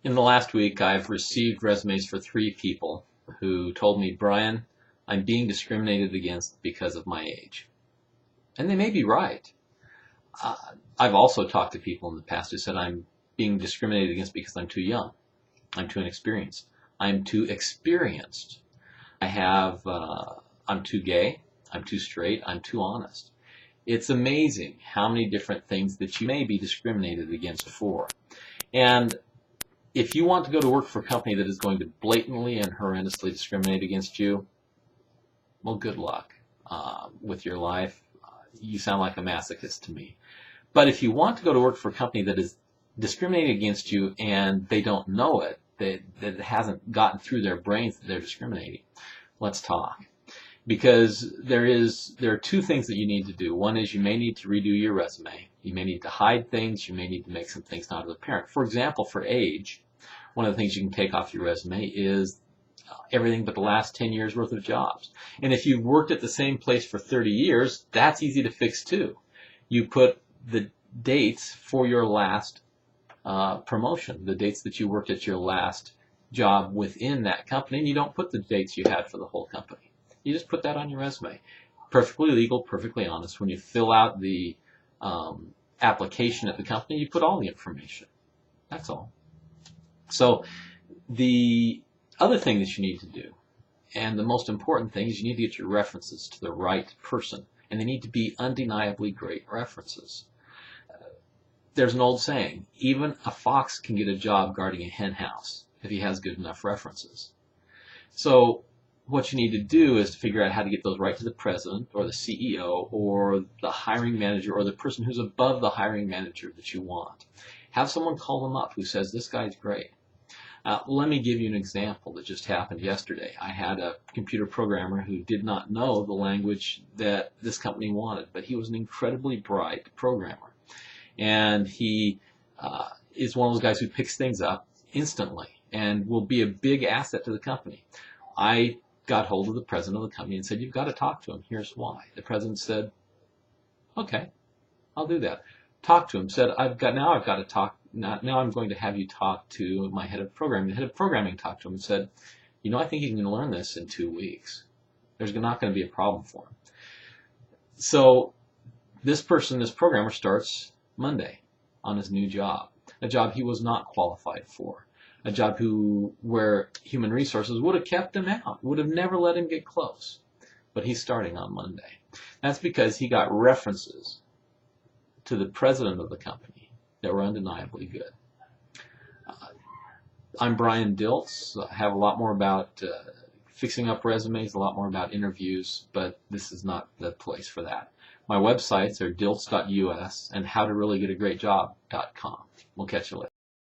In the last week, I've received resumes for 3 people who told me, Brian, I'm being discriminated against because of my age. And they may be right. Uh, I've also talked to people in the past who said I'm being discriminated against because I'm too young. I'm too inexperienced. I'm too experienced. I'm too gay. I'm too straight. I'm too honest. It's amazing how many different things that you may be discriminated against for. And if you want to go to work for a company that is going to blatantly and horrendously discriminate against you, well, good luck with your life. You sound like a masochist to me. But if you want to go to work for a company that is discriminating against you and they don't know it, that it hasn't gotten through their brains that they're discriminating, let's talk. Because there are 2 things that you need to do. One is you may need to redo your resume. You may need to hide things. You may need to make some things not as apparent. For example, for age, one of the things you can take off your resume is everything but the last 10 years worth of jobs. And if you've worked at the same place for 30 years, that's easy to fix too. You put the dates for your last promotion, the dates that you worked at your last job within that company, and you don't put the dates you had for the whole company. You just put that on your resume. Perfectly legal, perfectly honest. When you fill out the application at the company, you put all the information. That's all. So the other thing that you need to do, and the most important thing, is you need to get your references to the right person. And they need to be undeniably great references. There's an old saying, even a fox can get a job guarding a hen house if he has good enough references. So what you need to do is to figure out how to get those right to the president or the CEO or the hiring manager or the person who's above the hiring manager that you want. Have someone call them up who says, this guy's great. Let me give you an example that just happened yesterday. I had a computer programmer who did not know the language that this company wanted, but he was an incredibly bright programmer. And he is one of those guys who picks things up instantly and will be a big asset to the company. I got hold of the president of the company and said, you've got to talk to him. Here's why. The president said, okay, I'll do that. Talked to him, said, now I'm going to have you talk to my head of programming. The head of programming talked to him and said, I think he can learn this in 2 weeks. There's not going to be a problem for him. So this programmer starts Monday on his new job, a job he was not qualified for, a job where human resources would have kept him out, would have never let him get close. But he's starting on Monday. That's because he got references to the president of the company that were undeniably good. I'm Brian Diltz. I have a lot more about fixing up resumes, a lot more about interviews, but this is not the place for that. My websites are diltz.us and howtoreallygetagreatjob.com. We'll catch you later.